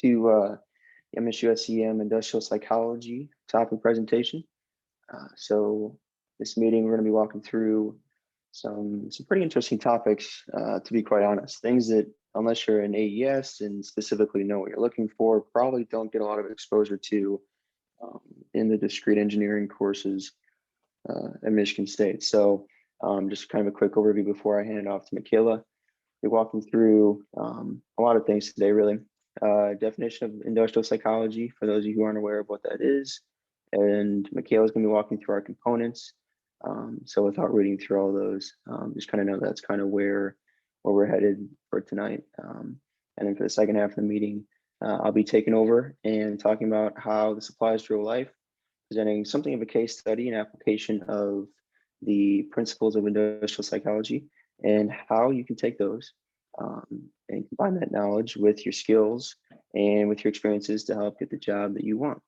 to MSU Industrial Psychology topic presentation. So this meeting, we're going to be walking through some pretty interesting topics, to be quite honest. Things that, unless you're an AES and specifically know what you're looking for, probably don't get a lot of exposure to in the discrete engineering courses at Michigan State. So just kind of a quick overview before I hand it off to Michaela. We're walking through a lot of things today, really. Definition of industrial psychology, for those of you who aren't aware of what that is. And Michaela's going to be walking through our components. So without reading through all those, just kind of know that's kind of where we're headed for tonight. And then for the second half of the meeting, I'll be taking over and talking about how this applies to real life, presenting something of a case study and application of the principles of industrial psychology and how you can take those and combine that knowledge with your skills and with your experiences to help get the job that you want.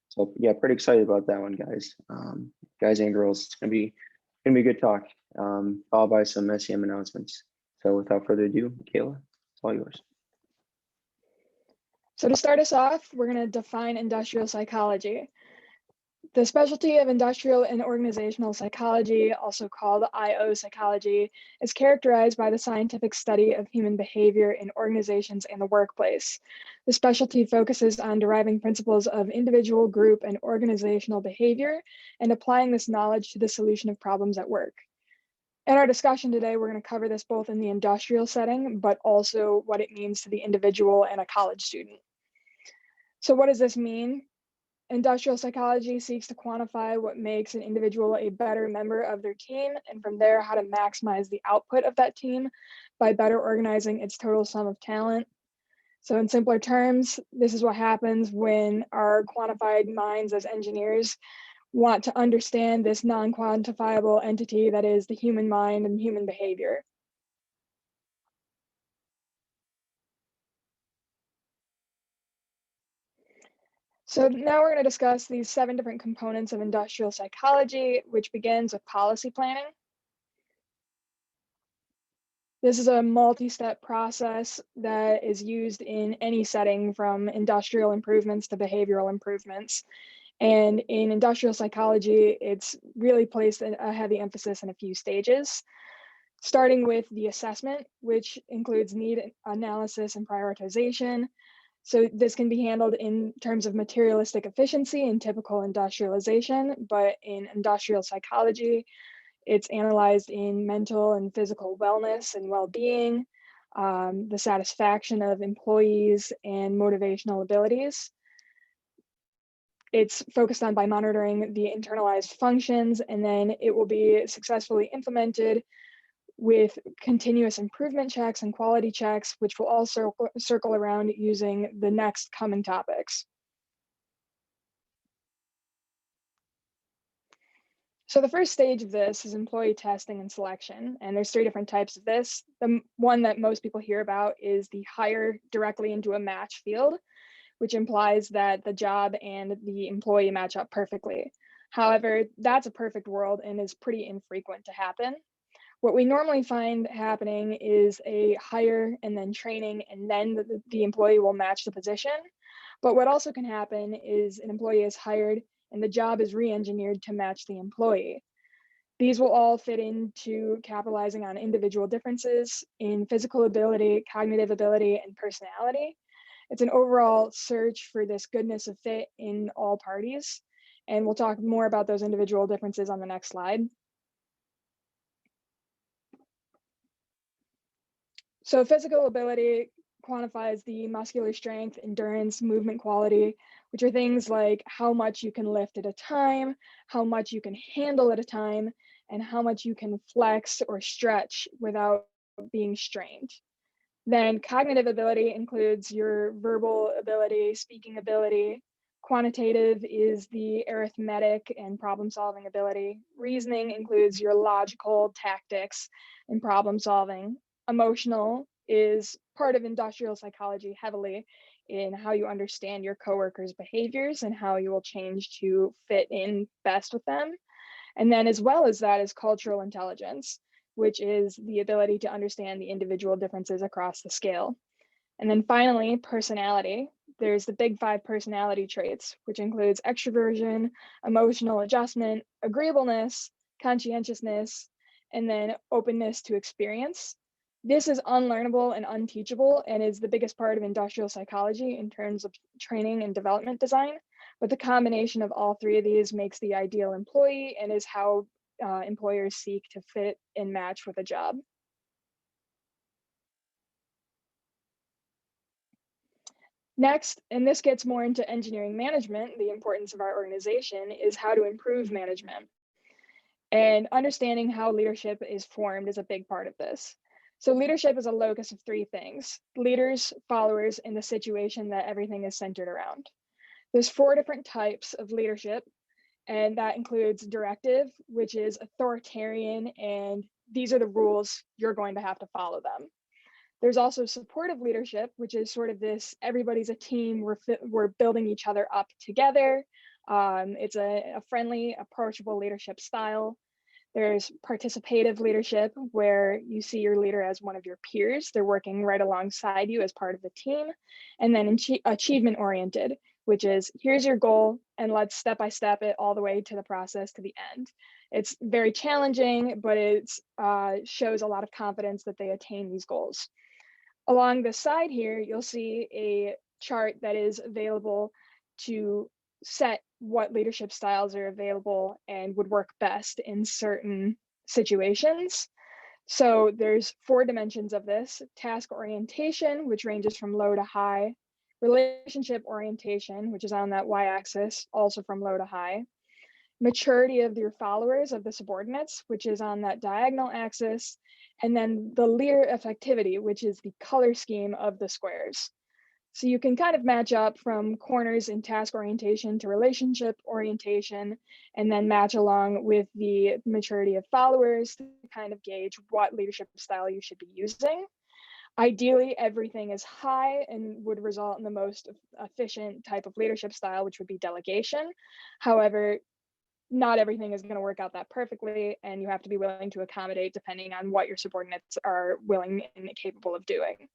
So yeah, pretty excited about that one, guys. Guys and girls, it's gonna be a good talk, followed by some SEM announcements. So without further ado, Michaela, it's all yours. So to start us off, we're going to define industrial psychology. The specialty of industrial and organizational psychology, also called IO psychology, is characterized by the scientific study of human behavior in organizations and the workplace. The specialty focuses on deriving principles of individual, group, and organizational behavior and applying this knowledge to the solution of problems at work. In our discussion today, we're going to cover this both in the industrial setting, but also what it means to the individual and a college student. So what does this mean? Industrial psychology seeks to quantify what makes an individual a better member of their team, and from there, how to maximize the output of that team by better organizing its total sum of talent. So in simpler terms, this is what happens when our quantified minds as engineers want to understand this non-quantifiable entity that is the human mind and human behavior. So now we're going to discuss these 7 different components of industrial psychology, which begins with policy planning. This is a multi-step process that is used in any setting, from industrial improvements to behavioral improvements. And in industrial psychology, it's really placed a heavy emphasis in a few stages, starting with the assessment, which includes need analysis and prioritization. So this can be handled in terms of materialistic efficiency and typical industrialization, but in industrial psychology, it's analyzed in mental and physical wellness and well-being, the satisfaction of employees, and motivational abilities. It's focused on by monitoring the internalized functions, and then it will be successfully implemented with continuous improvement checks and quality checks, which will also circle around using the next coming topics. So the first stage of this is employee testing and selection, and there's 3 different types of this. The one that most people hear about is the hire directly into a match field, which implies that the job and the employee match up perfectly. However, that's a perfect world and is pretty infrequent to happen. What we normally find happening is a hire and then training, and then the employee will match the position. But what also can happen is an employee is hired and the job is re-engineered to match the employee. These will all fit into capitalizing on individual differences in physical ability, cognitive ability, and personality. It's an overall search for this goodness of fit in all parties. And we'll talk more about those individual differences on the next slide. So physical ability quantifies the muscular strength, endurance, movement quality, which are things like how much you can lift at a time, how much you can handle at a time, and how much you can flex or stretch without being strained. Then cognitive ability includes your verbal ability, speaking ability. Quantitative is the arithmetic and problem-solving ability. Reasoning includes your logical tactics and problem solving. Emotional is part of industrial psychology heavily in how you understand your coworkers' behaviors and how you will change to fit in best with them. And then as well as that is cultural intelligence, which is the ability to understand the individual differences across the scale. And then finally, personality. There's the big 5 personality traits, which includes extroversion, emotional adjustment, agreeableness, conscientiousness, and then openness to experience. This is unlearnable and unteachable and is the biggest part of industrial psychology in terms of training and development design. But the combination of all 3 of these makes the ideal employee and is how employers seek to fit and match with a job. Next, and this gets more into engineering management, the importance of our organization is how to improve management. And understanding how leadership is formed is a big part of this. So leadership is a locus of 3 things: leaders, followers, and the situation that everything is centered around. There's 4 different types of leadership, and that includes directive, which is authoritarian, and these are the rules, you're going to have to follow them. There's also supportive leadership, which is sort of this, everybody's a team, we're building each other up together. It's a friendly, approachable leadership style. There's participative leadership, where you see your leader as one of your peers. They're working right alongside you as part of the team. And then achievement oriented, which is, here's your goal and let's step by step it all the way to the process to the end. It's very challenging, but it shows a lot of confidence that they attain these goals. Along the side here, you'll see a chart that is available to set what leadership styles are available and would work best in certain situations. So there's 4 dimensions of this: task orientation, which ranges from low to high; relationship orientation, which is on that y-axis, also from low to high; maturity of your followers, of the subordinates, which is on that diagonal axis; and then the leader effectivity, which is the color scheme of the squares. So you can kind of match up from corners in task orientation to relationship orientation, and then match along with the maturity of followers to kind of gauge what leadership style you should be using. Ideally, everything is high and would result in the most efficient type of leadership style, which would be delegation. However, not everything is going to work out that perfectly, and you have to be willing to accommodate depending on what your subordinates are willing and capable of doing.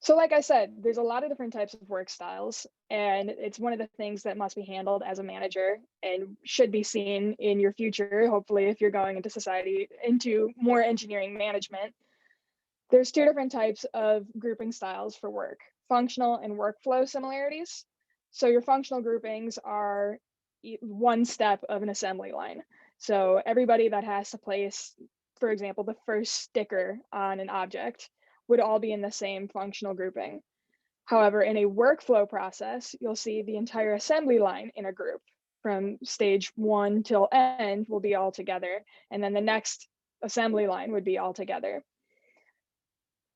So like I said, there's a lot of different types of work styles, and it's one of the things that must be handled as a manager and should be seen in your future, hopefully, if you're going into society, into more engineering management. There's 2 different types of grouping styles for work: functional and workflow similarities. So your functional groupings are one step of an assembly line. So everybody that has to place, for example, the first sticker on an object would all be in the same functional grouping. However, in a workflow process, you'll see the entire assembly line in a group. From stage 1 till end will be all together, and then the next assembly line would be all together.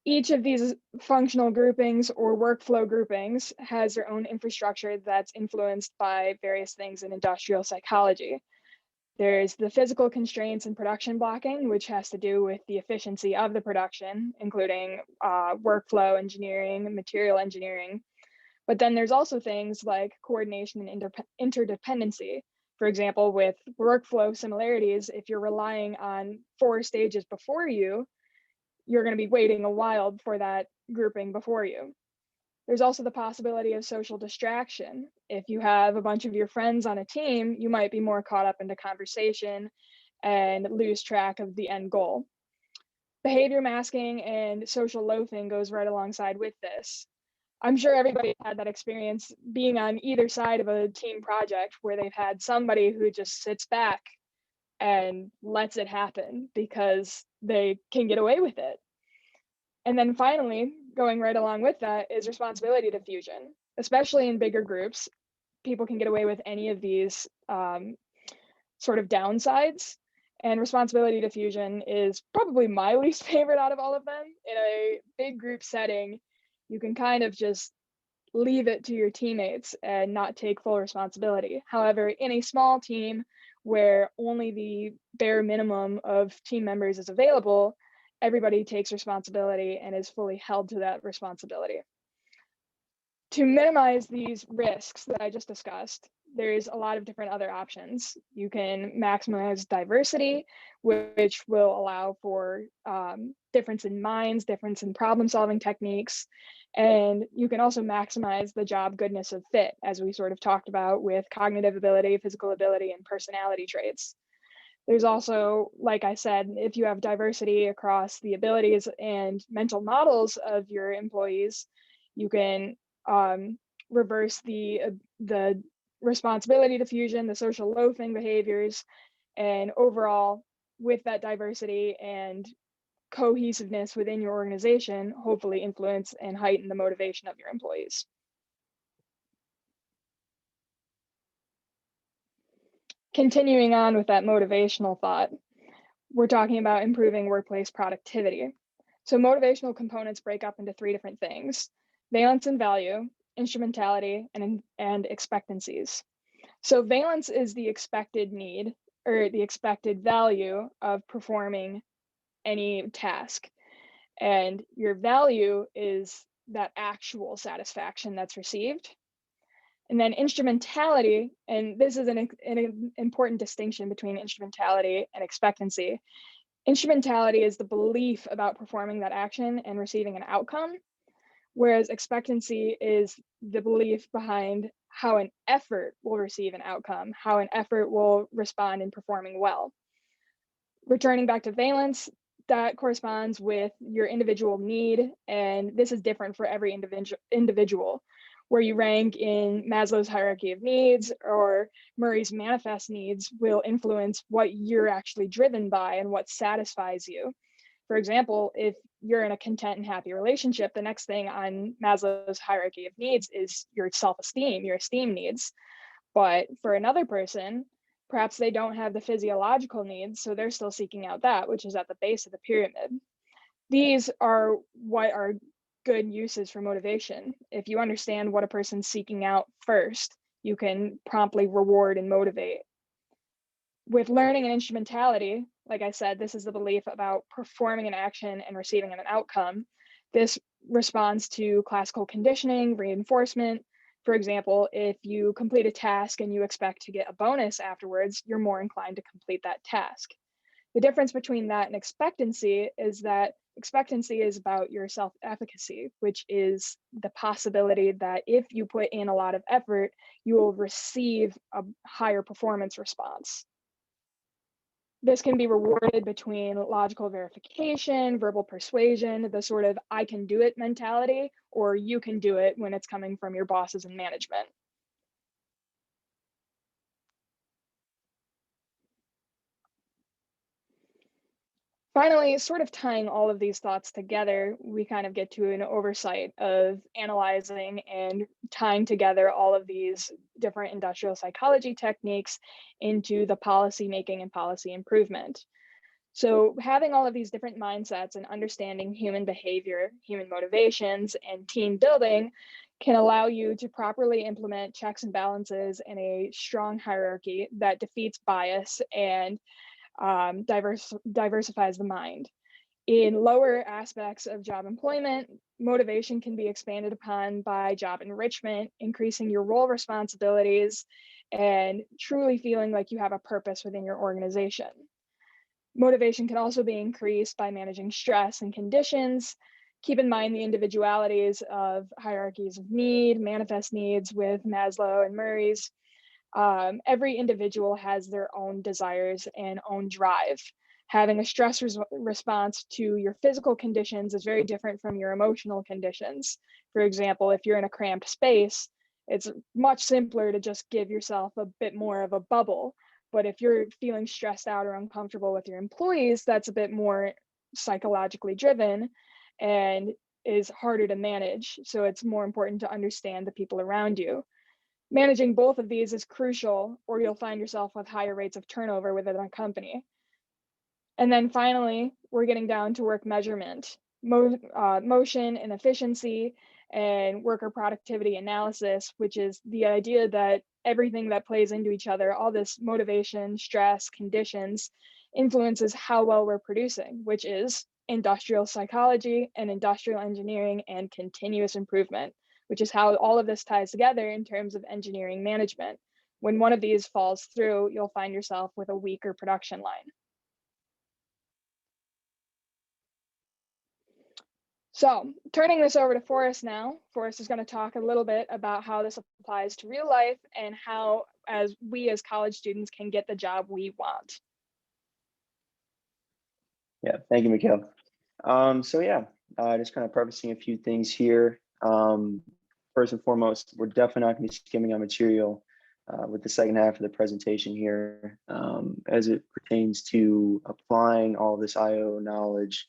Each of these functional groupings or workflow groupings has their own infrastructure that's influenced by various things in industrial psychology. There's the physical constraints and production blocking, which has to do with the efficiency of the production, including workflow engineering, material engineering. But then there's also things like coordination and interdependency. For example, with workflow similarities, if you're relying on 4 stages before you, you're going to be waiting a while for that grouping before you. There's also the possibility of social distraction. If you have a bunch of your friends on a team, you might be more caught up into conversation and lose track of the end goal. Behavior masking and social loafing goes right alongside with this. I'm sure everybody had that experience being on either side of a team project where they've had somebody who just sits back and lets it happen because they can get away with it. And then finally, going right along with that is responsibility diffusion. Especially in bigger groups, people can get away with any of these sort of downsides. And responsibility diffusion is probably my least favorite out of all of them. In a big group setting, you can kind of just leave it to your teammates and not take full responsibility. However, in a small team where only the bare minimum of team members is available, everybody takes responsibility and is fully held to that responsibility. To minimize these risks that I just discussed, there's a lot of different other options. You can maximize diversity, which will allow for difference in minds, difference in problem solving techniques. And you can also maximize the job goodness of fit, as we sort of talked about with cognitive ability, physical ability, and personality traits. There's also, like I said, if you have diversity across the abilities and mental models of your employees, you can reverse the responsibility diffusion, the social loafing behaviors, and overall, with that diversity and cohesiveness within your organization, hopefully influence and heighten the motivation of your employees. Continuing on with that motivational thought, we're talking about improving workplace productivity. So motivational components break up into three different things: valence and value, instrumentality, and expectancies. So valence is the expected need or the expected value of performing any task. And your value is that actual satisfaction that's received. And then instrumentality, and this is an important distinction between instrumentality and expectancy. Instrumentality is the belief about performing that action and receiving an outcome, whereas expectancy is the belief behind how an effort will receive an outcome, how an effort will respond in performing well. Returning back to valence, that corresponds with your individual need, and this is different for every individual. Where you rank in Maslow's hierarchy of needs or Murray's manifest needs will influence what you're actually driven by and what satisfies you. For example, if you're in a content and happy relationship, the next thing on Maslow's hierarchy of needs is your self-esteem, your esteem needs. But for another person, perhaps they don't have the physiological needs, so they're still seeking out that, which is at the base of the pyramid. These are what are good uses for motivation. If you understand what a person's seeking out first, you can promptly reward and motivate. With learning and instrumentality, like I said, this is the belief about performing an action and receiving an outcome. This responds to classical conditioning, reinforcement. For example, if you complete a task and you expect to get a bonus afterwards, you're more inclined to complete that task. The difference between that and expectancy is that expectancy is about your self-efficacy, which is the possibility that if you put in a lot of effort, you will receive a higher performance response. This can be rewarded between logical verification, verbal persuasion, the sort of I can do it mentality, or you can do it when it's coming from your bosses and management. Finally, sort of tying all of these thoughts together, we kind of get to an oversight of analyzing and tying together all of these different industrial psychology techniques into the policy making and policy improvement. So having all of these different mindsets and understanding human behavior, human motivations, and team building can allow you to properly implement checks and balances in a strong hierarchy that defeats bias and diversifies the mind. In lower aspects of job employment, motivation can be expanded upon by job enrichment, increasing your role responsibilities, and truly feeling like you have a purpose within your organization. Motivation can also be increased by managing stress and conditions. Keep in mind the individualities of hierarchies of need, manifest needs with Maslow and Murray's. Every individual has their own desires and own drive. Having a stress response to your physical conditions is very different from your emotional conditions. For example, if you're in a cramped space, it's much simpler to just give yourself a bit more of a bubble. But if you're feeling stressed out or uncomfortable with your employees, that's a bit more psychologically driven and is harder to manage. So it's more important to understand the people around you. Managing both of these is crucial, or you'll find yourself with higher rates of turnover within a company. And then finally, we're getting down to work measurement, motion and efficiency, and worker productivity analysis, which is the idea that everything that plays into each other, all this motivation, stress, conditions, influences how well we're producing, which is industrial psychology and industrial engineering and continuous improvement, which is how all of this ties together in terms of engineering management, When one of these falls through, you'll find yourself with a weaker production line. So turning this over to Forrest now, Forrest is going to talk a little bit about how this applies to real life and how we as college students can get the job we want. Yeah, thank you, Mikhail. Just kind of prefacing a few things here. First and foremost, we're definitely not going to be skimming on material with the second half of the presentation here as it pertains to applying all this IO knowledge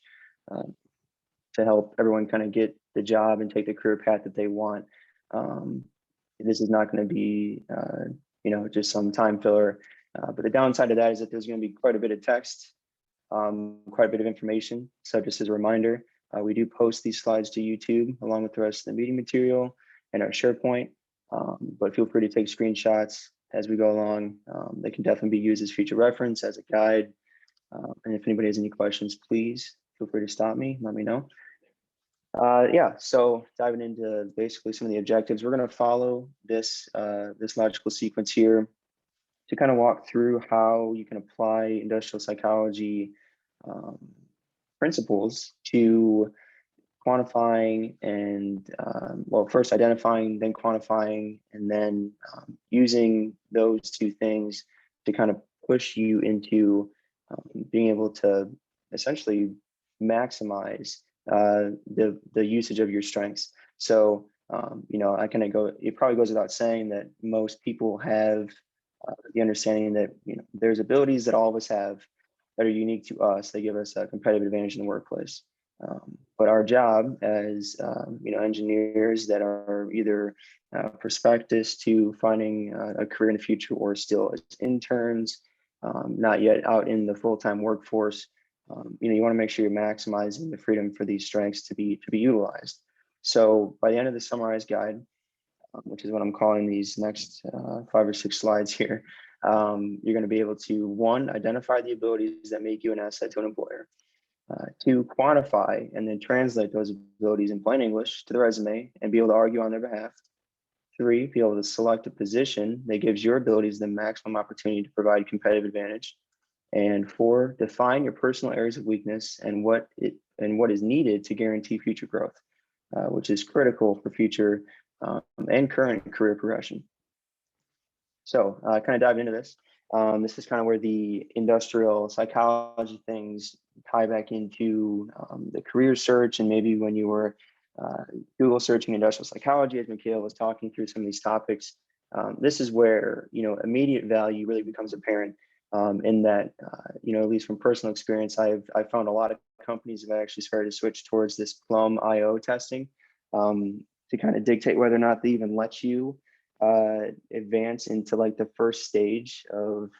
to help everyone kind of get the job and take the career path that they want. This is not going to be, just some time filler. But the downside of that is that there's going to be quite a bit of text, quite a bit of information. So just as a reminder, we do post these slides to YouTube along with the rest of the meeting material and our SharePoint. But feel free to take screenshots as we go along. They can definitely be used as future reference, as a guide. And if anybody has any questions, please feel free to stop me, let me know. So diving into basically some of the objectives, we're going to follow this logical sequence here to kind of walk through how you can apply industrial psychology principles to quantifying and first identifying, then quantifying, and then using those two things to kind of push you into being able to essentially maximize the usage of your strengths. So it probably goes without saying that most people have the understanding that there's abilities that all of us have that are unique to us. They give us a competitive advantage in the workplace. But our job as engineers that are either prospectus to finding a career in the future or still as interns, not yet out in the full-time workforce, you want to make sure you're maximizing the freedom for these strengths to be utilized. So by the end of the summarized guide, which is what I'm calling these next 5 or 6 slides here, you're going to be able to, 1, identify the abilities that make you an asset to an employer. 2, quantify and then translate those abilities in plain English to the resume and be able to argue on their behalf. 3, be able to select a position that gives your abilities the maximum opportunity to provide competitive advantage. And 4, define your personal areas of weakness and what is needed to guarantee future growth, which is critical for future and current career progression. So kind of dive into this. This is kind of where the industrial psychology things tie back into the career search, and maybe when you were Google searching industrial psychology, as Mikhail was talking through some of these topics, this is where immediate value really becomes apparent. In that, at least from personal experience, I've found a lot of companies have actually started to switch towards this Plum IO testing to kind of dictate whether or not they even let you advance into like the first stage of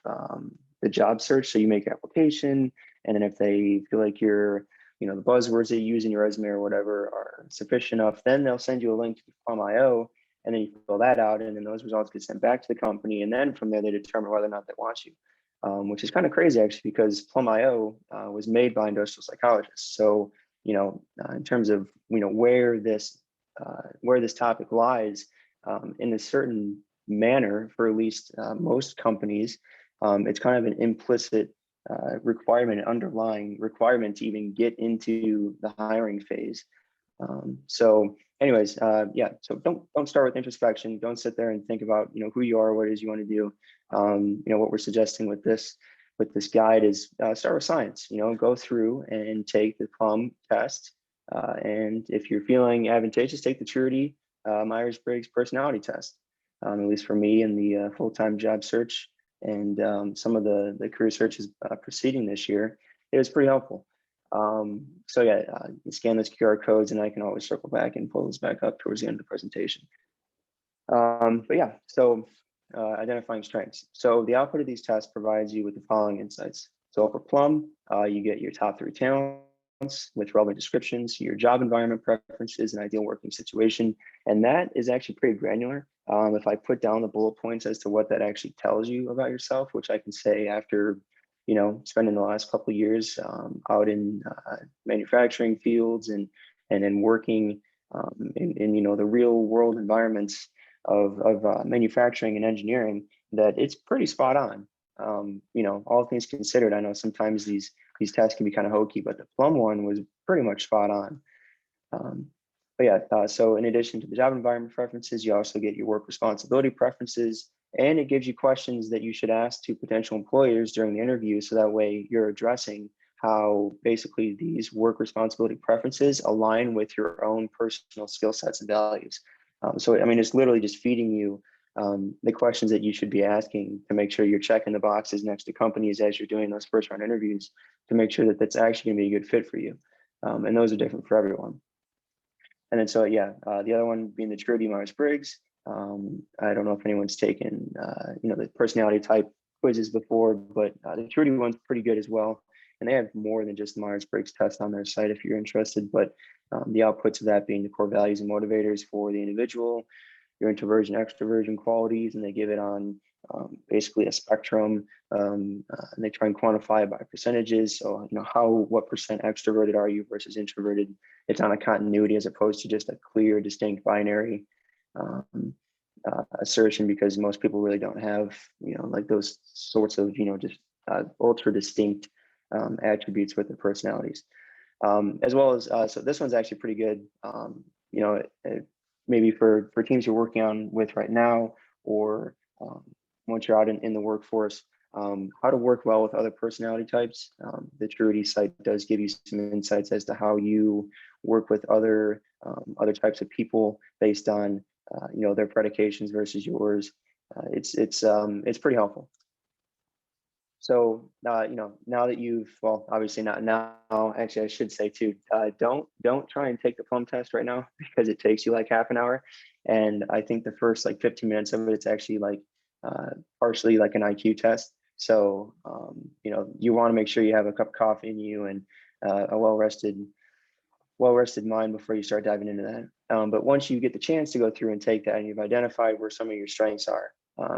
the job search. So you make your application, and then if they feel like the buzzwords they use in your resume or whatever are sufficient enough, then they'll send you a link to Plum IO, and then you fill that out, and then those results get sent back to the company, and then from there they determine whether or not they want you. Which is kind of crazy actually, because Plum IO was made by industrial psychologists. So, in terms of where this topic lies in a certain manner for at least most companies, it's kind of an implicit requirement, an underlying requirement to even get into the hiring phase. So don't start with introspection. Don't sit there and think about who you are, what it is you want to do. What we're suggesting with this guide is start with science. Go through and take the Plum test, and if you're feeling advantageous, take the Truity Myers-Briggs personality test. At least for me in the full-time job search and some of the career searches preceding this year, it was pretty helpful. You scan those QR codes, and I can always circle back and pull those back up towards the end of the presentation. Identifying strengths. So the output of these tests provides you with the following insights. So for Plum, you get your top 3 talents with relevant descriptions, your job environment preferences, and ideal working situation. And that is actually pretty granular. If I put down the bullet points as to what that actually tells you about yourself, which I can say after spending the last couple of years out in manufacturing fields and then working in the real world environments of manufacturing and engineering, that it's pretty spot on. All things considered, I know sometimes these tests can be kind of hokey, but the Plum one was pretty much spot on. But yeah, so in addition to the job environment preferences, you also get your work responsibility preferences, and it gives you questions that you should ask to potential employers during the interview. So that way you're addressing how basically these work responsibility preferences align with your own personal skill sets and values. So, I mean, it's literally just feeding you the questions that you should be asking to make sure you're checking the boxes next to companies as you're doing those first round interviews to make sure that that's actually going to be a good fit for you. And those are different for everyone. And then, so yeah, the other one being the Trudy Myers-Briggs. I don't know if anyone's taken, the personality type quizzes before, but the Trudy one's pretty good as well. And they have more than just the Myers-Briggs test on their site if you're interested, but the outputs of that being the core values and motivators for the individual, your introversion, extroversion qualities, and they give it on basically a spectrum, and they try and quantify it by percentages. So, what percent extroverted are you versus introverted? It's on a continuity as opposed to just a clear, distinct binary assertion, because most people really don't have, like those sorts of, just ultra distinct attributes with their personalities. As well as, so this one's actually pretty good. Maybe for teams you're working on with right now, or once you're out in the workforce, how to work well with other personality types. The Truity site does give you some insights as to how you work with other types of people based on their predications versus yours. It's pretty helpful. So, now that well, obviously not now, actually I should say too, don't try and take the Plum test right now because it takes you like half an hour. And I think the first like 15 minutes of it, it's actually like partially like an IQ test. So, you want to make sure you have a cup of coffee in you and a well-rested mind before you start diving into that. But once you get the chance to go through and take that and you've identified where some of your strengths are,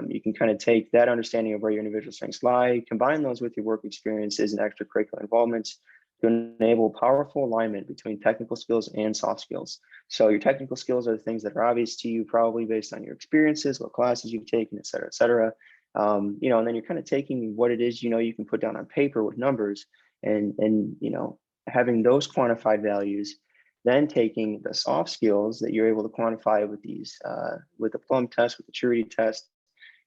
you can kind of take that understanding of where your individual strengths lie, combine those with your work experiences and extracurricular involvements to enable powerful alignment between technical skills and soft skills. So your technical skills are the things that are obvious to you, probably based on your experiences, what classes you've taken, et cetera, et cetera. And then you're kind of taking what it is, you can put down on paper with numbers and having those quantified values, then taking the soft skills that you're able to quantify with these, with the Plum test, with the Truity test,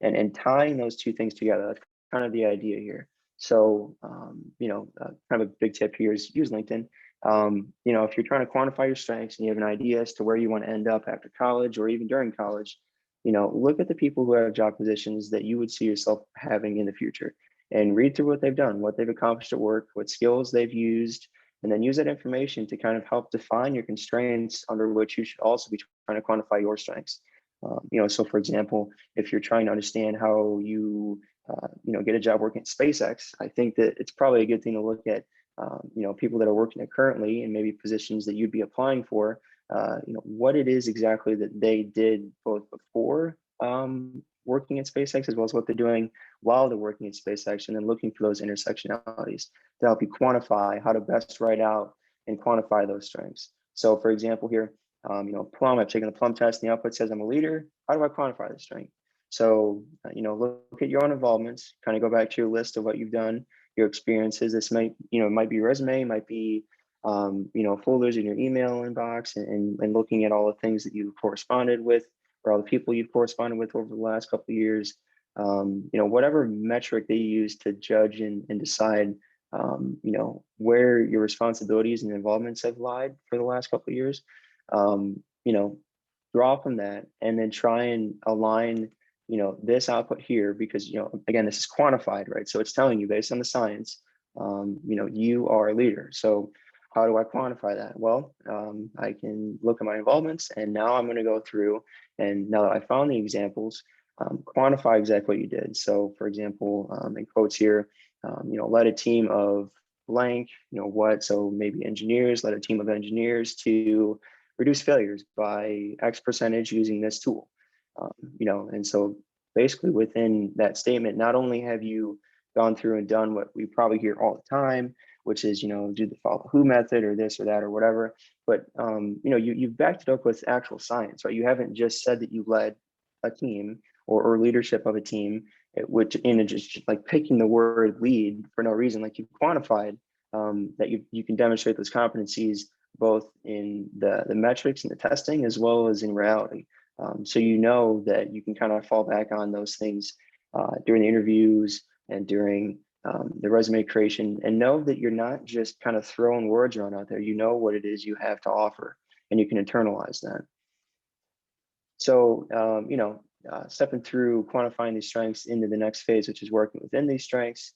and tying those two things together. That's kind of the idea here. So, kind of a big tip here is use LinkedIn. If you're trying to quantify your strengths and you have an idea as to where you want to end up after college or even during college, look at the people who have job positions that you would see yourself having in the future and read through what they've done, what they've accomplished at work, what skills they've used, and then use that information to kind of help define your constraints under which you should also be trying to quantify your strengths. So for example, if you're trying to understand how you, get a job working at SpaceX, I think that it's probably a good thing to look at, people that are working there currently and maybe positions that you'd be applying for, what it is exactly that they did both before working at SpaceX as well as what they're doing while they're working at SpaceX, and then looking for those intersectionalities to help you quantify how to best write out and quantify those strengths. So for example here, Plum, I've taken the Plum test and the output says I'm a leader. How do I quantify this strength? So, look at your own involvements, kind of go back to your list of what you've done, your experiences. This might be your resume, might be, folders in your email inbox and looking at all the things that you've corresponded with or all the people you've corresponded with over the last couple of years. Whatever metric they use to judge and decide, where your responsibilities and involvements have lied for the last couple of years. Draw from that and then try and align, this output here, because, again, this is quantified, right? So it's telling you based on the science, you are a leader. So how do I quantify that? Well, I can look at my involvements, and now I'm going to go through, and now that I found the examples, quantify exactly what you did. So for example, in quotes here, led a team of blank, so maybe engineers, led a team of engineers to reduce failures by X percentage using this tool. And so basically within that statement, not only have you gone through and done what we probably hear all the time, which is, do the follow who method or this or that or whatever, but, you've backed it up with actual science, right? You haven't just said that you led a team or leadership of a team which in just like picking the word lead for no reason, like you've quantified that you can demonstrate those competencies both in the metrics and the testing as well as in reality. So you know that you can kind of fall back on those things during the interviews and during the resume creation, and know that you're not just kind of throwing words around out there. You know what it is you have to offer, and you can internalize that. So, stepping through quantifying these strengths into the next phase, which is working within these strengths.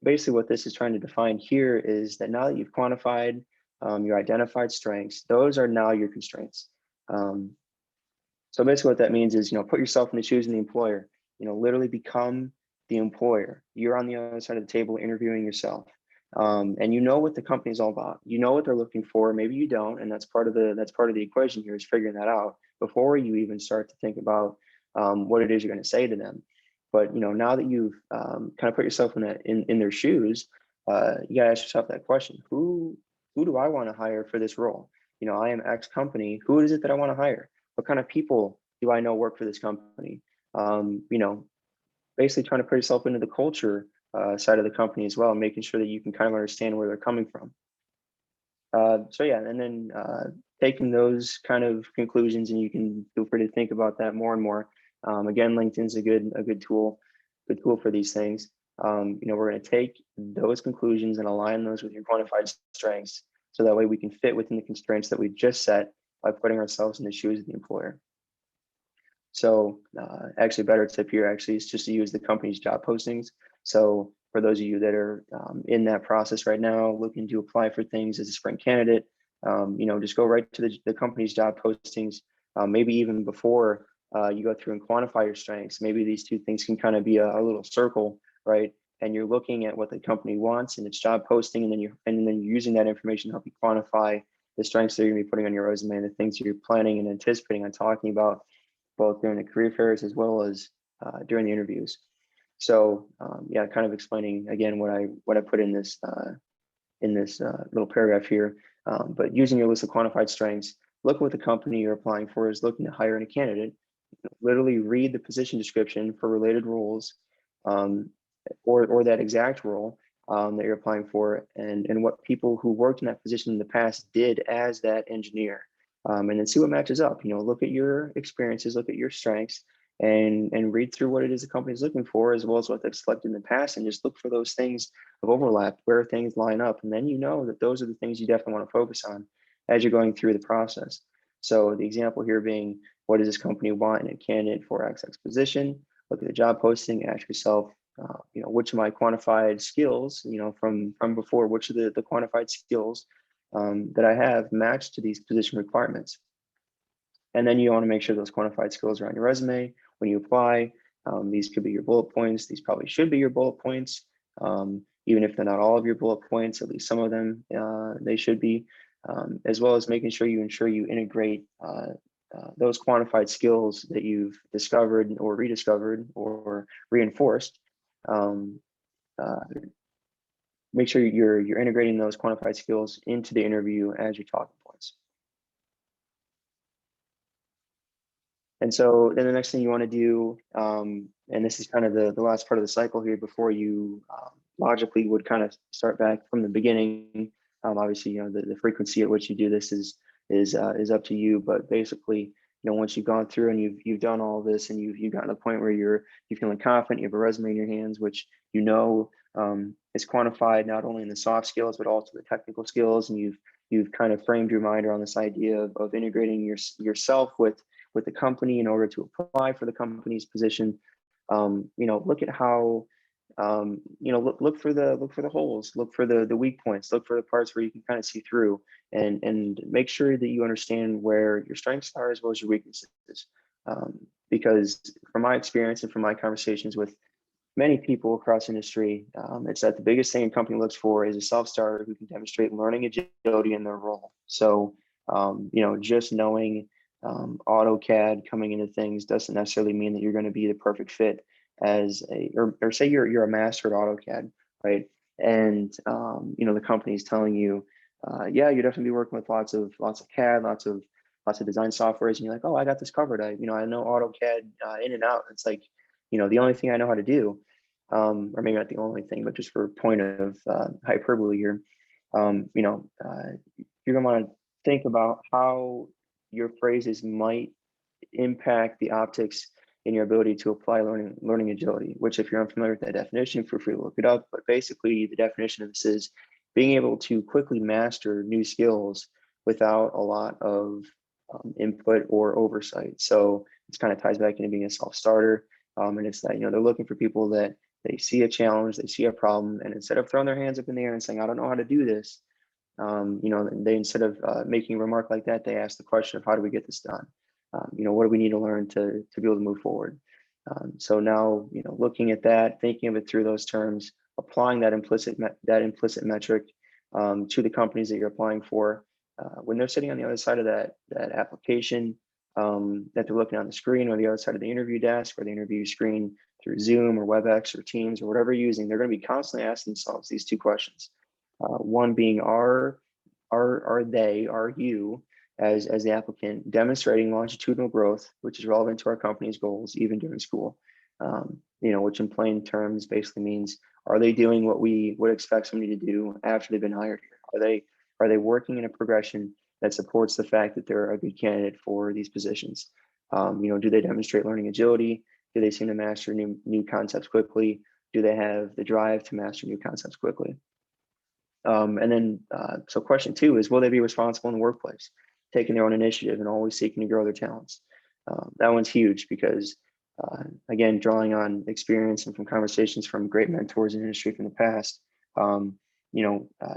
Basically, what this is trying to define here is that now that you've quantified your identified strengths, those are now your constraints. So basically what that means is, put yourself in the shoes of the employer, literally become the employer. You're on the other side of the table interviewing yourself. And you know what the company is all about. You know what they're looking for. Maybe you don't, and that's part of the equation here, is figuring that out before you even start to think about what it is you're going to say to them. But now that you've kind of put yourself in their shoes, you got to ask yourself that question: Who do I want to hire for this role? I am X company. Who is it that I want to hire? What kind of people do I know work for this company? Basically trying to put yourself into the culture side of the company as well, making sure that you can kind of understand where they're coming from. So yeah, and then taking those kind of conclusions, and you can feel free to think about that more and more. Again, LinkedIn's a good tool for these things. We're going to take those conclusions and align those with your quantified strengths, so that way we can fit within the constraints that we just set by putting ourselves in the shoes of the employer. So actually, a better tip here actually is just to use the company's job postings. So for those of you that are in that process right now, looking to apply for things as a spring candidate, just go right to the company's job postings. Maybe even before you go through and quantify your strengths, maybe these two things can kind of be a little circle, right? And you're looking at what the company wants in its job posting, and then you're using that information to help you quantify the strengths that you're going to be putting on your resume and the things you're planning and anticipating on talking about, both during the career fairs as well as during the interviews. So yeah, kind of explaining again what I put in this little paragraph here. But using your list of quantified strengths, look at what the company you're applying for is looking to hire in a candidate. Literally read the position description for related roles, or that exact role that you're applying for, and what people who worked in that position in the past did as that engineer, and then see what matches up. Look at your experiences, look at your strengths, and read through what it is the company is looking for, as well as what they've selected in the past, and just look for those things of overlap, where things line up, and then that those are the things you definitely want to focus on as you're going through the process. So the example here being, what does this company want in a candidate for XX position? Look at the job posting, ask yourself, which of my quantified skills, from before, which of the quantified skills that I have match to these position requirements. And then you want to make sure those quantified skills are on your resume when you apply. These could be your bullet points. These probably should be your bullet points. Even if they're not all of your bullet points, at least some of them they should be, as well as making sure you integrate those quantified skills that you've discovered or rediscovered or reinforced. Make sure you're integrating those quantified skills into the interview as your talking points. And so then the next thing you want to do, and this is kind of the last part of the cycle here before you logically would kind of start back from the beginning. Obviously, the frequency at which you do this is up to you. But basically, once you've gone through and you've done all this, and you've gotten to the point where you're feeling confident, you have a resume in your hands, which is quantified not only in the soft skills but also the technical skills, and you've kind of framed your mind around this idea of integrating yourself with the company in order to apply for the company's position. Look at how look for the holes, look for the weak points, look for the parts where you can kind of see through, and make sure that you understand where your strengths are as well as your weaknesses. Because from my experience and from my conversations with many people across industry, it's that the biggest thing a company looks for is a self-starter who can demonstrate learning agility in their role. So just knowing AutoCAD coming into things doesn't necessarily mean that you're going to be the perfect fit as or say you're a master at AutoCAD, right? And the company's telling you, yeah, you definitely be working with lots of CAD, lots of design softwares, and you're like, oh, I got this covered. I know AutoCAD in and out. It's like, the only thing I know how to do, or maybe not the only thing, but just for point of hyperbole here, you're gonna want to think about how your phrases might impact the optics in your ability to apply learning agility, which if you're unfamiliar with that definition, feel free to look it up. But basically the definition of this is being able to quickly master new skills without a lot of input or oversight. So it's kind of ties back into being a self-starter. And it's that, they're looking for people that they see a challenge, they see a problem, and instead of throwing their hands up in the air and saying, I don't know how to do this, they instead of making a remark like that, they ask the question of how do we get this done? What do we need to learn to be able to move forward? So now, looking at that, thinking of it through those terms, applying that implicit metric to the companies that you're applying for, when they're sitting on the other side of that application that they're looking on the screen, or the other side of the interview desk, or the interview screen through Zoom or WebEx or Teams or whatever you're using, they're going to be constantly asking themselves these two questions. One being, are you as the applicant demonstrating longitudinal growth, which is relevant to our company's goals, even during school? Which in plain terms basically means, are they doing what we would expect somebody to do after they've been hired here? Are they working in a progression that supports the fact that they're a good candidate for these positions? Do they demonstrate learning agility? Do they seem to master new concepts quickly? Do they have the drive to master new concepts quickly? So question 2 is, will they be responsible in the workplace, taking their own initiative and always seeking to grow their talents? That one's huge because, again, drawing on experience and from conversations from great mentors in industry from the past,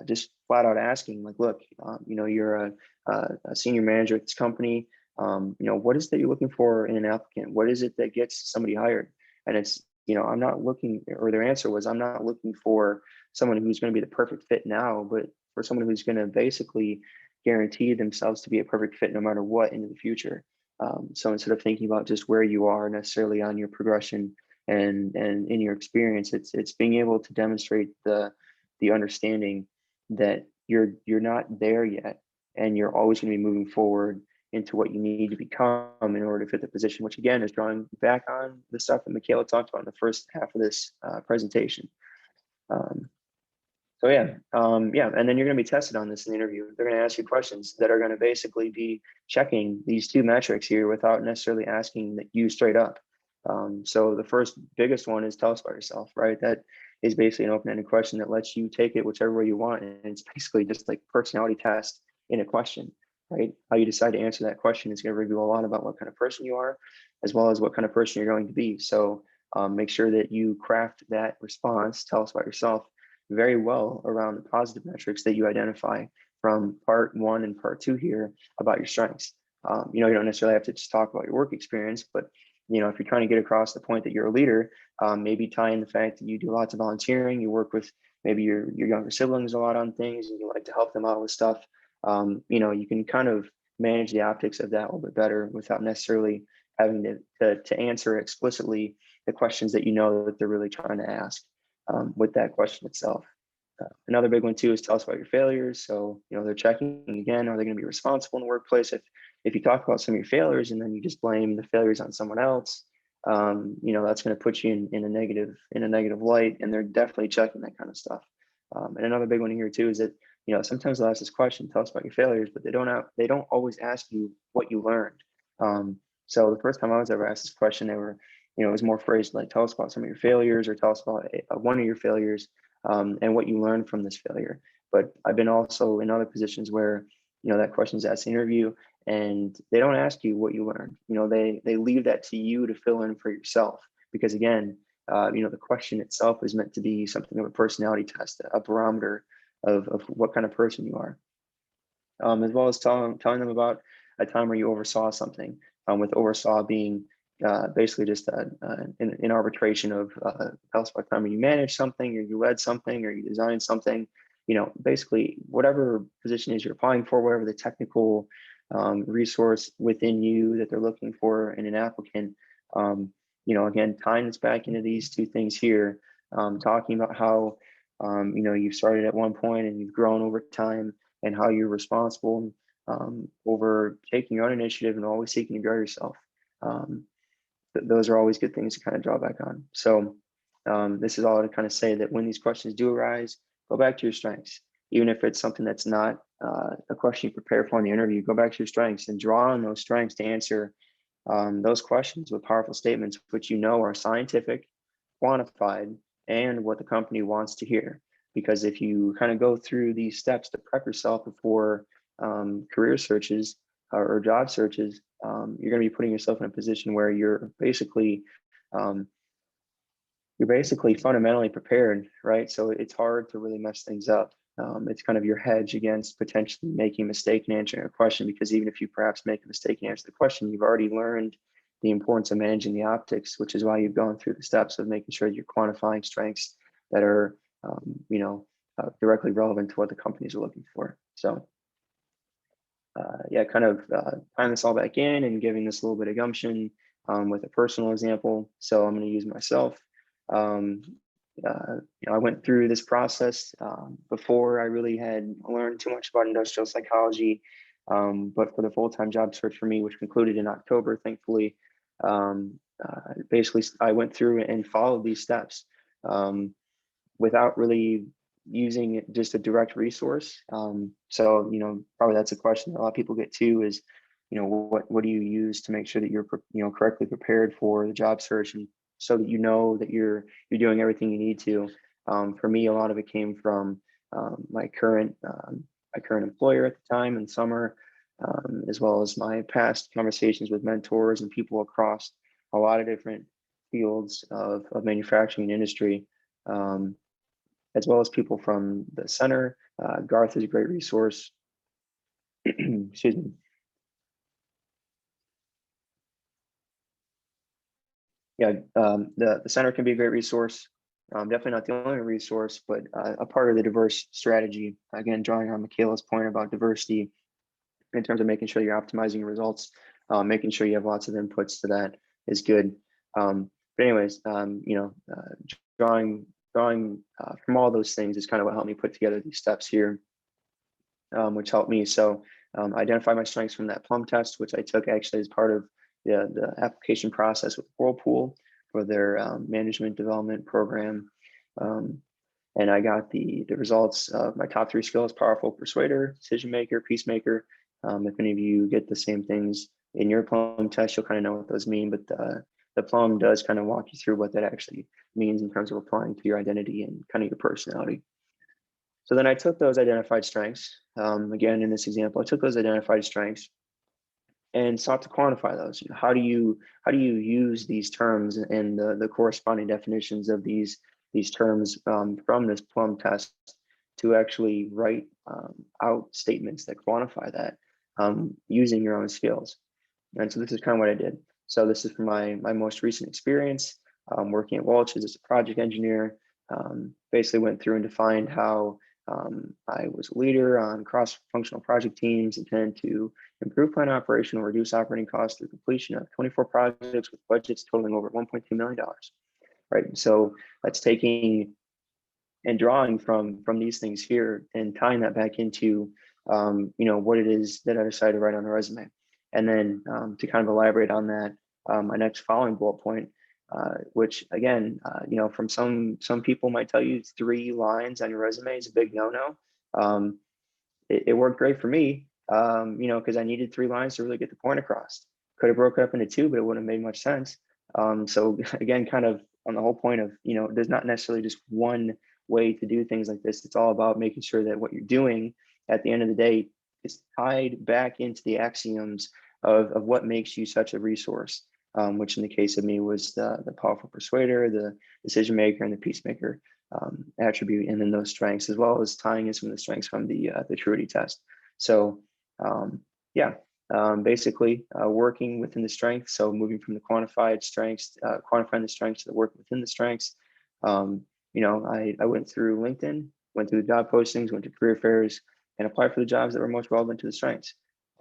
just flat out asking, like, look, you're a senior manager at this company. What is that you're looking for in an applicant? What is it that gets somebody hired? And it's, I'm not looking, or their answer was, I'm not looking for someone who's going to be the perfect fit now, but for someone who's going to basically guarantee themselves to be a perfect fit no matter what into the future. So instead of thinking about just where you are necessarily on your progression and in your experience, it's being able to demonstrate the understanding that you're not there yet, and you're always going to be moving forward into what you need to become in order to fit the position, which again is drawing back on the stuff that Michaela talked about in the first half of this presentation. And then you're going to be tested on this in the interview. They're going to ask you questions that are going to basically be checking these two metrics here without necessarily asking you straight up. So the first biggest one is, tell us about yourself, right? That is basically an open-ended question that lets you take it whichever way you want. And it's basically just like personality test in a question, right? How you decide to answer that question is going to reveal a lot about what kind of person you are, as well as what kind of person you're going to be. So make sure that you craft that response, tell us about yourself, very well around the positive metrics that you identify from part 1 and part 2 here about your strengths. You don't necessarily have to just talk about your work experience, but if you're trying to get across the point that you're a leader, maybe tie in the fact that you do lots of volunteering, you work with maybe your younger siblings a lot on things, and you like to help them out with stuff. You can kind of manage the optics of that a little bit better without necessarily having to answer explicitly the questions that that they're really trying to ask with that question itself. Another big one too is, tell us about your failures. So they're checking again, are they going to be responsible in the workplace? If you talk about some of your failures and then you just blame the failures on someone else, that's going to put you in a negative light, and they're definitely checking that kind of stuff. And another big one here too is that sometimes they'll ask this question, tell us about your failures, but they don't always ask you what you learned. So the first time I was ever asked this question, it was more phrased like, tell us about some of your failures, or tell us about one of your failures and what you learned from this failure. But I've been also in other positions where that question is asked in the interview, and they don't ask you what you learned. They leave that to you to fill in for yourself, because again, the question itself is meant to be something of a personality test, a barometer of what kind of person you are, as well as telling them about a time where you oversaw something, with oversaw being basically just an arbitration of tell us about time when you managed something, or you led something, or you designed something. Basically whatever position is you're applying for, whatever the technical resource within you that they're looking for in an applicant. Again, tying this back into these two things here, talking about how you've started at one point and you've grown over time, and how you're responsible over taking your own initiative and always seeking to grow yourself. those are always good things to kind of draw back on. So this is all to kind of say that when these questions do arise, go back to your strengths. Even if it's something that's not a question you prepare for in the interview, go back to your strengths and draw on those strengths to answer those questions with powerful statements, which you know are scientific, quantified, and what the company wants to hear. Because if you kind of go through these steps to prep yourself before career searches or job searches, you're going to be putting yourself in a position where um, you're basically fundamentally prepared, right? So it's hard to really mess things up. It's kind of your hedge against potentially making a mistake in answering a question, because even if you perhaps make a mistake and answer the question, you've already learned the importance of managing the optics, which is why you've gone through the steps of making sure you're quantifying strengths that are, directly relevant to what the companies are looking for. So yeah, kind of tying this all back in and giving this a little bit of gumption with a personal example. So I'm going to use myself. I went through this process before I really had learned too much about industrial psychology. But for the full-time job search for me, which concluded in October, thankfully, basically I went through and followed these steps without really using just a direct resource. So, probably that's a question that a lot of people get too is, what do you use to make sure that you're, correctly prepared for the job search, and so that that you're doing everything you need to. For me, a lot of it came from my current employer at the time in summer, as well as my past conversations with mentors and people across a lot of different fields of manufacturing and industry, as well as people from the center. Garth is a great resource. Excuse me. Yeah, the center can be a great resource. Definitely not the only resource, but a part of the diverse strategy. Again, drawing on Michaela's point about diversity in terms of making sure you're optimizing your results, making sure you have lots of inputs to that is good. But anyways, drawing from all those things is kind of what helped me put together these steps here, which helped me. So identify my strengths from that plum test, which I took actually as part of the application process with Whirlpool for their management development program. And I got the results of my top 3 skills: powerful persuader, decision maker, peacemaker. If any of you get the same things in your plum test, you'll kind of know what those mean, but the plum does kind of walk you through what that actually means in terms of applying to your identity and kind of your personality. So then I took those identified strengths. Again, in this example, I took those identified strengths and sought to quantify those. How do you use these terms and the corresponding definitions of these terms from this plum test to actually write out statements that quantify that using your own skills? And so this is kind of what I did. So this is from my most recent experience working at Welch's as a project engineer. Basically went through and defined how I was a leader on cross-functional project teams intended to improve plant operation and reduce operating costs through completion of 24 projects with budgets totaling over $1.2 million. Right. So that's taking and drawing from these things here and tying that back into what it is that I decided to write on a resume. And then to kind of elaborate on that, my next following bullet point, which again, from some people might tell you 3 lines on your resume is a big no-no. It worked great for me, because I needed 3 lines to really get the point across. Could have broken up into 2, but it wouldn't have made much sense. So again, kind of on the whole point of, there's not necessarily just one way to do things like this. It's all about making sure that what you're doing at the end of the day is tied back into the axioms of what makes you such a resource, which in the case of me was the powerful persuader, the decision maker, and the peacemaker attribute, and then those strengths, as well as tying in some of the strengths from the Truity test. So basically working within the strengths. So moving from the quantified strengths, quantifying the strengths to the work within the strengths. I went through LinkedIn, went through the job postings, went to career fairs, and applied for the jobs that were most relevant to the strengths.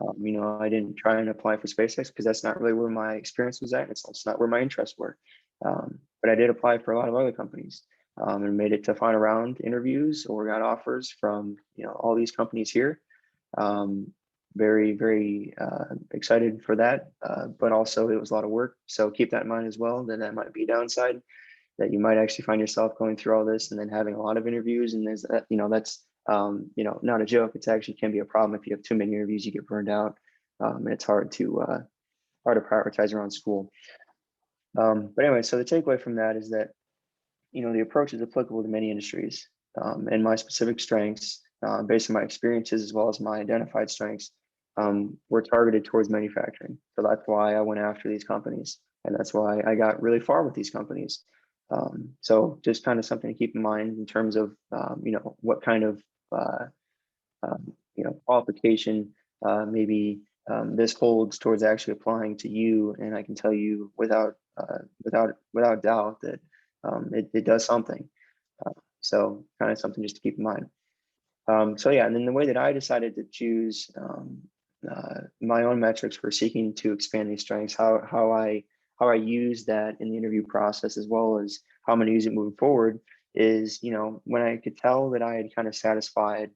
I didn't try and apply for SpaceX because that's not really where my experience was at. It's also not where my interests were. But I did apply for a lot of other companies and made it to final round interviews or got offers from all these companies here. very excited for that, but also it was a lot of work. So keep that in mind as well. Then that might be a downside, that you might actually find yourself going through all this and then having a lot of interviews. And there's that, that's, not a joke. It's actually can be a problem if you have too many interviews, you get burned out. And it's hard to prioritize around school. But anyway, so the takeaway from that is that, the approach is applicable to many industries, and my specific strengths, based on my experiences as well as my identified strengths, were targeted towards manufacturing. So that's why I went after these companies, and that's why I got really far with these companies. So just kind of something to keep in mind in terms of, what kind of, qualification, maybe this holds towards actually applying to you. And I can tell you without doubt that it does something. So kind of something just to keep in mind. So yeah, and then the way that I decided to choose my own metrics for seeking to expand these strengths, how I use that in the interview process, as well as how I'm going to use it moving forward, is when I could tell that I had kind of satisfied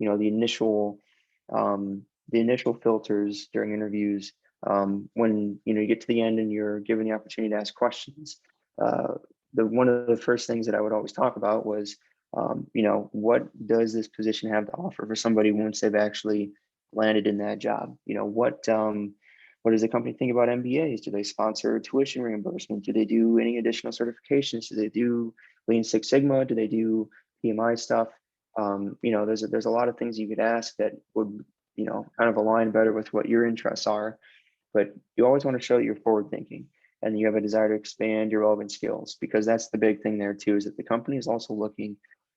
the initial filters during interviews. When you get to the end and you're given the opportunity to ask questions, the one of the first things that I would always talk about was, what does this position have to offer for somebody once they've actually landed in that job? What does the company think about MBAs? Do they sponsor tuition reimbursement? Do they do any additional certifications? Do they do Lean Six Sigma? Do they do PMI stuff? There's a lot of things you could ask that would kind of align better with what your interests are. But you always want to show that you're forward thinking and you have a desire to expand your relevant skills, because that's the big thing there too, is that the company is also looking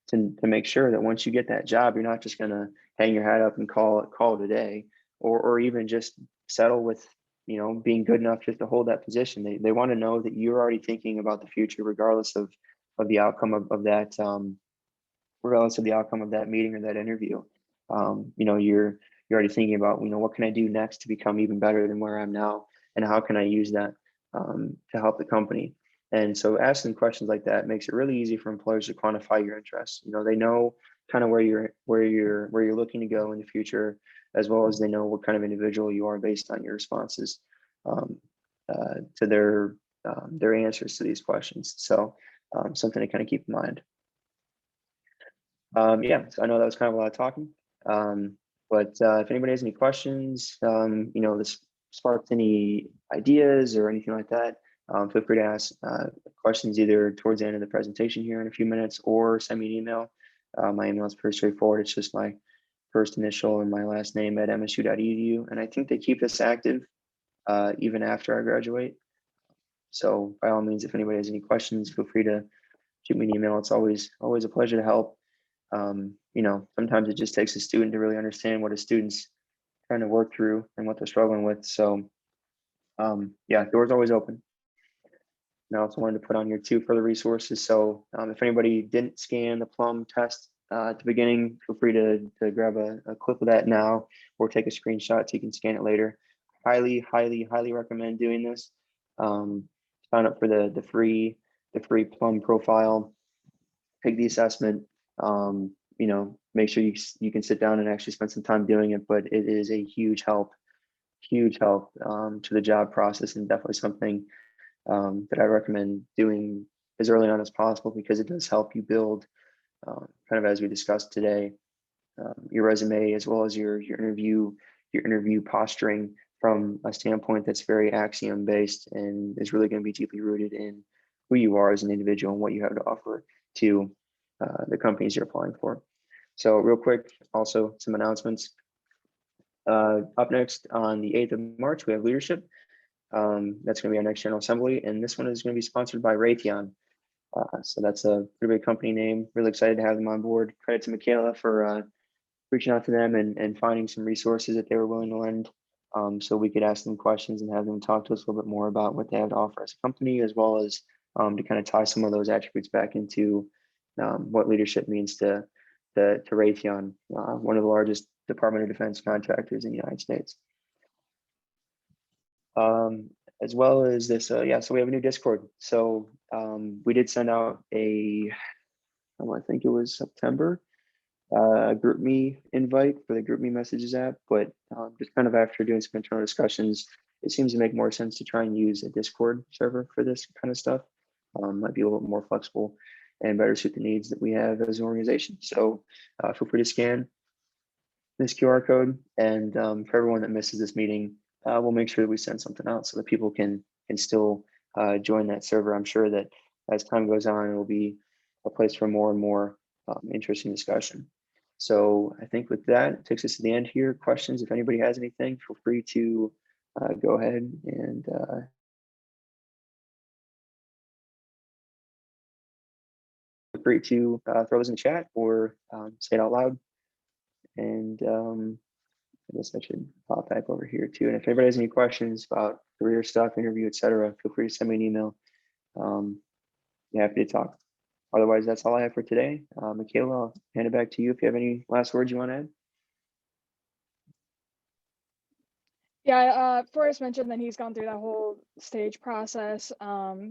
to make sure that once you get that job, you're not just going to hang your hat up and call it a day, or even just settle with being good enough just to hold that position. They want to know that you're already thinking about the future, regardless of the outcome of that, regardless of the outcome of that meeting or that interview. You're already thinking about, what can I do next to become even better than where I'm now, and how can I use that to help the company. And so asking questions like that makes it really easy for employers to quantify your interests. They know kind of where you're looking to go in the future, as well as they know what kind of individual you are based on your responses to their answers to these questions. So something to kind of keep in mind. Yeah, so I know that was kind of a lot of talking, but if anybody has any questions, this sparked any ideas or anything like that, feel free to ask questions either towards the end of the presentation here in a few minutes, or send me an email. My email is pretty straightforward. It's just my first initial and my last name at msu.edu. And I think they keep this active even after I graduate. So by all means, if anybody has any questions, feel free to shoot me an email. It's always a pleasure to help. Sometimes it just takes a student to really understand what a student's trying to work through and what they're struggling with. So yeah, doors always open. And I also wanted to put on here two further resources. So if anybody didn't scan the Plum test at the beginning, feel free to grab a clip of that now, or take a screenshot so you can scan it later. Highly recommend doing this. Sign up for the free Plum profile, take the assessment. Make sure you can sit down and actually spend some time doing it. But it is a huge help to the job process, and definitely something that I recommend doing as early on as possible, because it does help you build, kind of as we discussed today, your resume, as well as your interview posturing from a standpoint that's very axiom based and is really going to be deeply rooted in who you are as an individual and what you have to offer to the companies you're applying for. So real quick, also some announcements. Up next on the 8th of March, we have leadership. That's going to be our next General Assembly, and this one is going to be sponsored by Raytheon. So that's a pretty big company name. Really excited to have them on board. Credit to Michaela for reaching out to them and finding some resources that they were willing to lend, so we could ask them questions and have them talk to us a little bit more about what they have to offer as a company, as well as to kind of tie some of those attributes back into what leadership means to Raytheon, one of the largest Department of Defense contractors in the United States. As well as this, so we have a new Discord. So we did send out I think it was September, group me invite for the group me messages app, but just kind of after doing some internal discussions, it seems to make more sense to try and use a Discord server for this kind of stuff. Might be a little bit more flexible and better suit the needs that we have as an organization. So feel free to scan this QR code, and for everyone that misses this meeting, we'll make sure that we send something out so that people can still join that server. I'm sure that as time goes on, it will be a place for more and more interesting discussion. So I think with that, it takes us to the end here. Questions, if anybody has anything, feel free to go ahead and feel free to throw those in the chat or say it out loud. And I guess I should pop back over here too. And if anybody has any questions about career stuff, interview, etc., feel free to send me an email. Yeah, happy to talk. Otherwise, that's all I have for today. Michaela, I'll hand it back to you if you have any last words you want to add. Yeah, Forrest mentioned that he's gone through that whole stage process.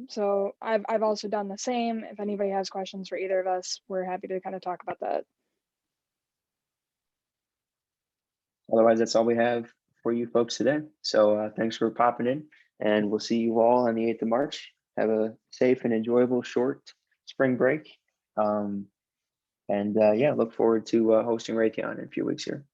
So I've also done the same. If anybody has questions for either of us, we're happy to kind of talk about that. Otherwise, that's all we have for you folks today. So thanks for popping in, and we'll see you all on the 8th of March. Have a safe and enjoyable short spring break. And yeah, look forward to hosting Raytheon in a few weeks here.